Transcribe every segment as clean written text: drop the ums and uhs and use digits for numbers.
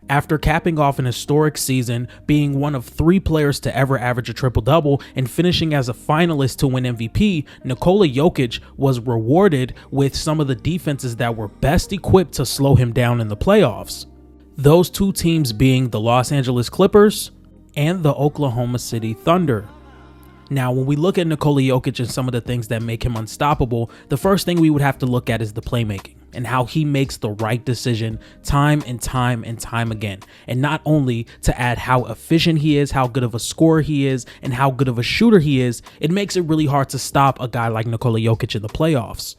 After capping off an historic season, being one of 3 players to ever average a triple-double and finishing as a finalist to win MVP, Nikola Jokic was rewarded with some of the defenses that were best equipped to slow him down in the playoffs. Those 2 teams being the Los Angeles Clippers and the Oklahoma City Thunder. Now, when we look at Nikola Jokic and some of the things that make him unstoppable, the first thing we would have to look at is the playmaking and how he makes the right decision time and time and time again. And not only to add how efficient he is, how good of a scorer he is, and how good of a shooter he is, it makes it really hard to stop a guy like Nikola Jokic in the playoffs.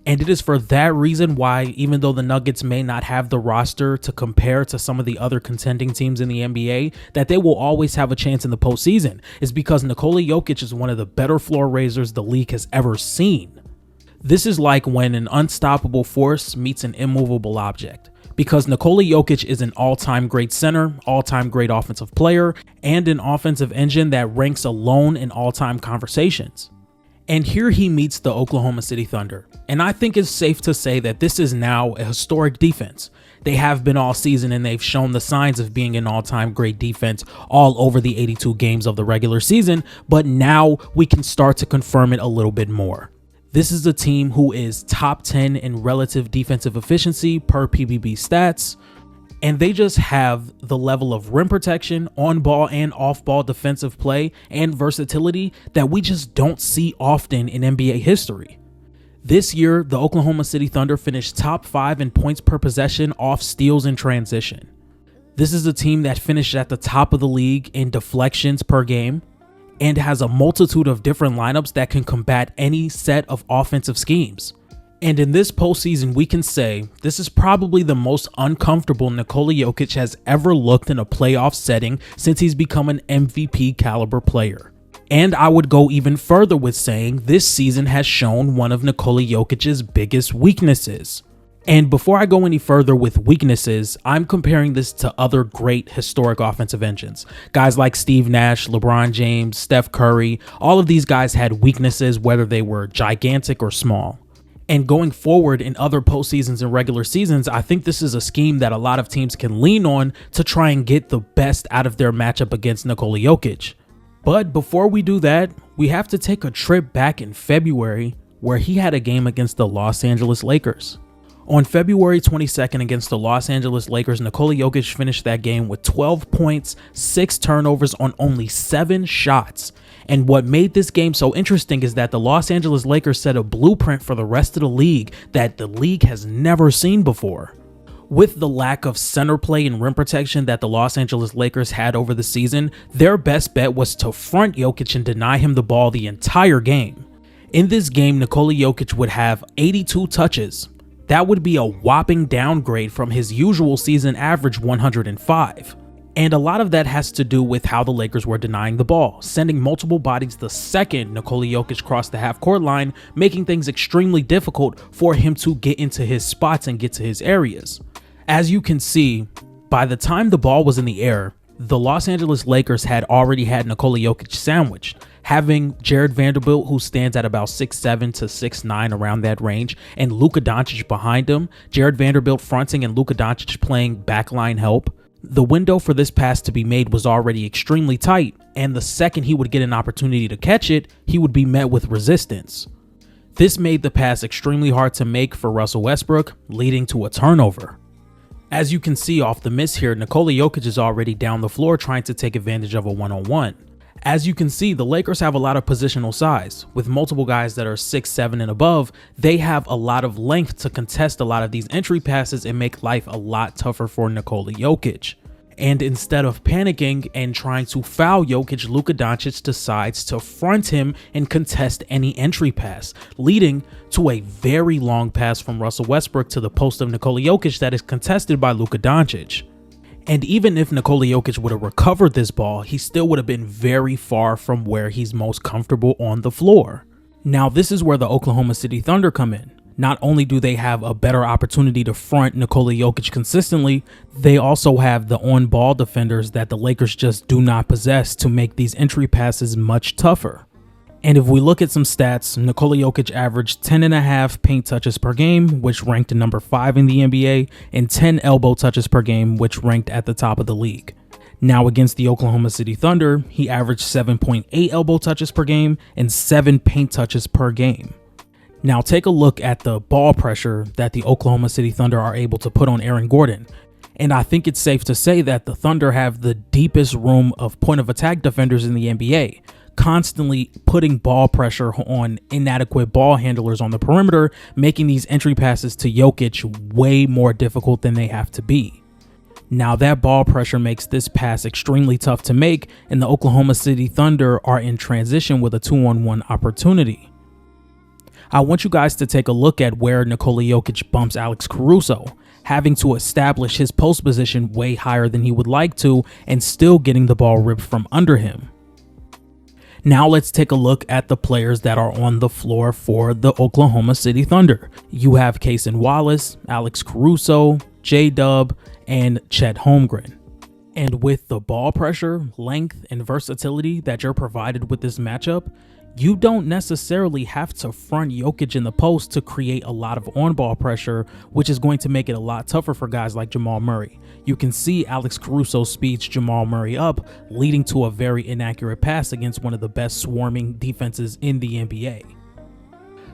And it is for that reason why, even though the Nuggets may not have the roster to compare to some of the other contending teams in the NBA, that they will always have a chance in the postseason, is because Nikola Jokic is one of the better floor raisers the league has ever seen. This is like when an unstoppable force meets an immovable object, because Nikola Jokic is an all-time great center, all-time great offensive player, and an offensive engine that ranks alone in all-time conversations. And here he meets the Oklahoma City Thunder. And I think it's safe to say that this is now a historic defense. They have been all season, and they've shown the signs of being an all-time great defense all over the 82 games of the regular season, but now we can start to confirm it a little bit more. This is a team who is top 10 in relative defensive efficiency per PBB stats, and they just have the level of rim protection, on-ball and off-ball defensive play, and versatility that we just don't see often in NBA history. This year, the Oklahoma City Thunder finished top 5 in points per possession off steals in transition. This is a team that finished at the top of the league in deflections per game and has a multitude of different lineups that can combat any set of offensive schemes. And in this postseason, we can say this is probably the most uncomfortable Nikola Jokic has ever looked in a playoff setting since he's become an MVP caliber player. And I would go even further with saying this season has shown one of Nikola Jokic's biggest weaknesses. And before I go any further with weaknesses, I'm comparing this to other great historic offensive engines. Guys like Steve Nash, LeBron James, Steph Curry, all of these guys had weaknesses, whether they were gigantic or small. And going forward in other postseasons and regular seasons, I think this is a scheme that a lot of teams can lean on to try and get the best out of their matchup against Nikola Jokic. But before we do that, we have to take a trip back in February where he had a game against the Los Angeles Lakers. On February 22nd against the Los Angeles Lakers, Nikola Jokic finished that game with 12 points, 6 turnovers on only 7 shots. And what made this game so interesting is that the Los Angeles Lakers set a blueprint for the rest of the league that the league has never seen before. With the lack of center play and rim protection that the Los Angeles Lakers had over the season, their best bet was to front Jokic and deny him the ball the entire game. In this game, Nikola Jokic would have 82 touches. That would be a whopping downgrade from his usual season average 105. And a lot of that has to do with how the Lakers were denying the ball, sending multiple bodies the second Nikola Jokic crossed the half-court line, making things extremely difficult for him to get into his spots and get to his areas. As you can see, by the time the ball was in the air, the Los Angeles Lakers had already had Nikola Jokic sandwiched, having Jared Vanderbilt, who stands at about 6'7" to 6'9", around that range, and Luka Doncic behind him, Jared Vanderbilt fronting and Luka Doncic playing backline help. The window for this pass to be made was already extremely tight, and the second he would get an opportunity to catch it, he would be met with resistance. This made the pass extremely hard to make for Russell Westbrook, leading to a turnover. As you can see off the miss here, Nikola Jokic is already down the floor trying to take advantage of a one-on-one. As you can see, the Lakers have a lot of positional size. With multiple guys that are 6'7" and above, they have a lot of length to contest a lot of these entry passes and make life a lot tougher for Nikola Jokic. And instead of panicking and trying to foul Jokic, Luka Doncic decides to front him and contest any entry pass, leading to a very long pass from Russell Westbrook to the post of Nikola Jokic that is contested by Luka Doncic. And even if Nikola Jokic would have recovered this ball, he still would have been very far from where he's most comfortable on the floor. Now, this is where the Oklahoma City Thunder come in. Not only do they have a better opportunity to front Nikola Jokic consistently, they also have the on-ball defenders that the Lakers just do not possess to make these entry passes much tougher. And if we look at some stats, Nikola Jokic averaged 10.5 paint touches per game, which ranked number 5 in the NBA, and 10 elbow touches per game, which ranked at the top of the league. Now against the Oklahoma City Thunder, he averaged 7.8 elbow touches per game and 7 paint touches per game. Now take a look at the ball pressure that the Oklahoma City Thunder are able to put on Aaron Gordon. And I think it's safe to say that the Thunder have the deepest room of point of attack defenders in the NBA, constantly putting ball pressure on inadequate ball handlers on the perimeter, making these entry passes to Jokic way more difficult than they have to be. Now that ball pressure makes this pass extremely tough to make, and the Oklahoma City Thunder are in transition with a 2-on-1 opportunity. I want you guys to take a look at where Nikola Jokic bumps Alex Caruso, having to establish his post position way higher than he would like to and still getting the ball ripped from under him. Now let's take a look at the players that are on the floor for the Oklahoma City Thunder. You have Cason Wallace, Alex Caruso, J-Dub, and Chet Holmgren. And with the ball pressure, length, and versatility that you're provided with this matchup, you don't necessarily have to front Jokic in the post to create a lot of on-ball pressure, which is going to make it a lot tougher for guys like Jamal Murray. You can see Alex Caruso speeds Jamal Murray up, leading to a very inaccurate pass against one of the best swarming defenses in the NBA.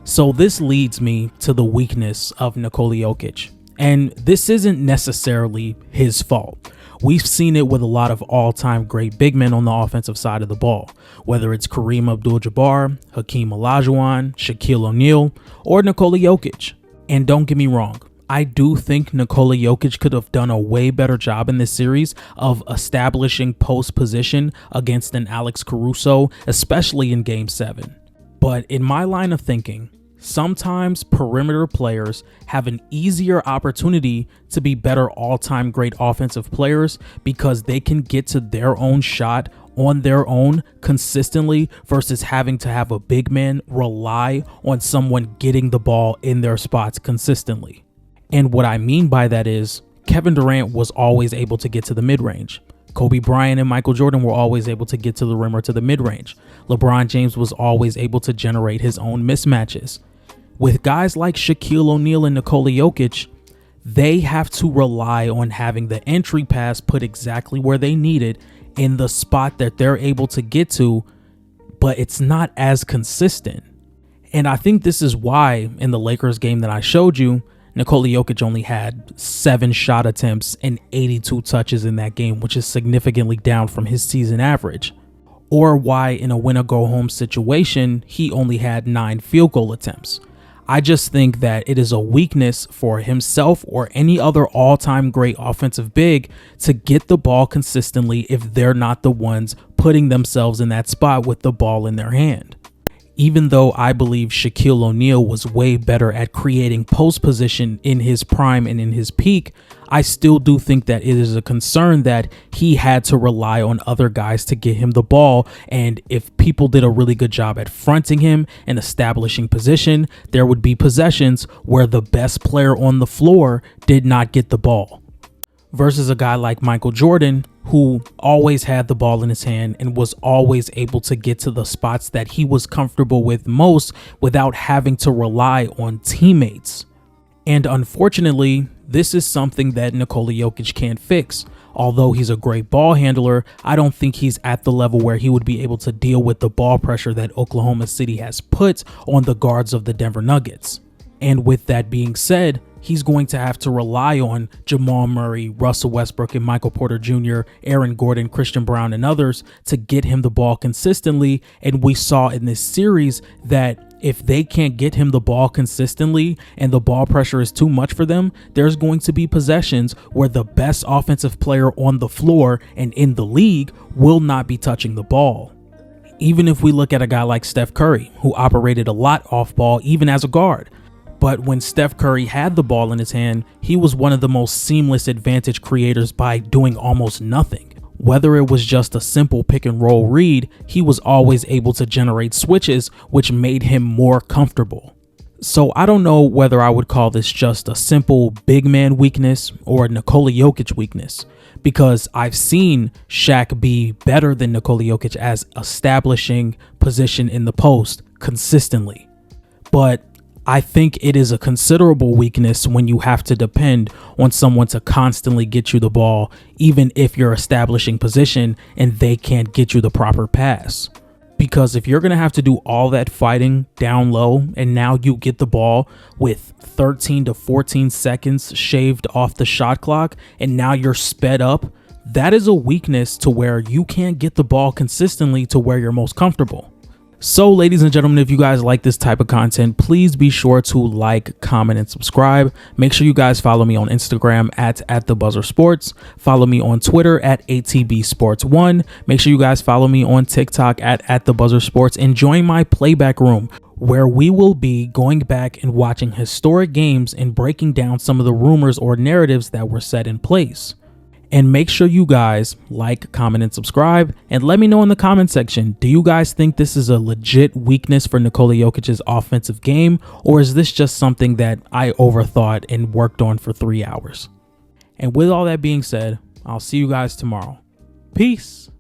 So this leads me to the weakness of Nikola Jokic. And this isn't necessarily his fault. We've seen it with a lot of all-time great big men on the offensive side of the ball, whether it's Kareem Abdul-Jabbar, Hakeem Olajuwon, Shaquille O'Neal, or Nikola Jokic. And don't get me wrong, I do think Nikola Jokic could have done a way better job in this series of establishing post position against an Alex Caruso, especially in Game 7. But in my line of thinking, sometimes perimeter players have an easier opportunity to be better all-time great offensive players because they can get to their own shot on their own consistently versus having to have a big man rely on someone getting the ball in their spots consistently. And what I mean by that is Kevin Durant was always able to get to the mid-range. Kobe Bryant and Michael Jordan were always able to get to the rim or to the mid-range. LeBron James was always able to generate his own mismatches. With guys like Shaquille O'Neal and Nikola Jokic, they have to rely on having the entry pass put exactly where they need it in the spot that they're able to get to, but it's not as consistent. And I think this is why in the Lakers game that I showed you, Nikola Jokic only had 7 shot attempts and 82 touches in that game, which is significantly down from his season average. Or why in a win-or-go-home situation, he only had 9 field goal attempts. I just think that it is a weakness for himself or any other all-time great offensive big to get the ball consistently if they're not the ones putting themselves in that spot with the ball in their hand. Even though I believe Shaquille O'Neal was way better at creating post position in his prime and in his peak, I still do think that it is a concern that he had to rely on other guys to get him the ball. And if people did a really good job at fronting him and establishing position, there would be possessions where the best player on the floor did not get the ball. Versus a guy like Michael Jordan, who always had the ball in his hand and was always able to get to the spots that he was comfortable with most without having to rely on teammates. And unfortunately, this is something that Nikola Jokic can't fix. Although he's a great ball handler, I don't think he's at the level where he would be able to deal with the ball pressure that Oklahoma City has put on the guards of the Denver Nuggets. And with that being said, he's going to have to rely on Jamal Murray, Russell Westbrook, and Michael Porter Jr., Aaron Gordon, Christian Brown, and others to get him the ball consistently. And we saw in this series that if they can't get him the ball consistently and the ball pressure is too much for them, there's going to be possessions where the best offensive player on the floor and in the league will not be touching the ball. Even if we look at a guy like Steph Curry, who operated a lot off ball even as a guard. But when Steph Curry had the ball in his hand, he was one of the most seamless advantage creators by doing almost nothing. Whether it was just a simple pick and roll read, he was always able to generate switches, which made him more comfortable. So I don't know whether I would call this just a simple big man weakness or a Nikola Jokic weakness. because I've seen Shaq be better than Nikola Jokic as establishing position in the post consistently. But I think it is a considerable weakness when you have to depend on someone to constantly get you the ball, even if you're establishing position and they can't get you the proper pass. Because if you're going to have to do all that fighting down low and now you get the ball with 13 to 14 seconds shaved off the shot clock and now you're sped up, that is a weakness to where you can't get the ball consistently to where you're most comfortable. So ladies and gentlemen, if you guys like this type of content, please be sure to like, comment, and subscribe. Make sure you guys follow me on Instagram at @TheBuzzerSports. Follow me on Twitter at ATBSports1. Make sure you guys follow me on TikTok at @TheBuzzerSports and join my playback room, where we will be going back and watching historic games and breaking down some of the rumors or narratives that were set in place. And make sure you guys like, comment, and subscribe. And let me know in the comment section, do you guys think this is a legit weakness for Nikola Jokic's offensive game? Or is this just something that I overthought and worked on for 3 hours? And with all that being said, I'll see you guys tomorrow. Peace.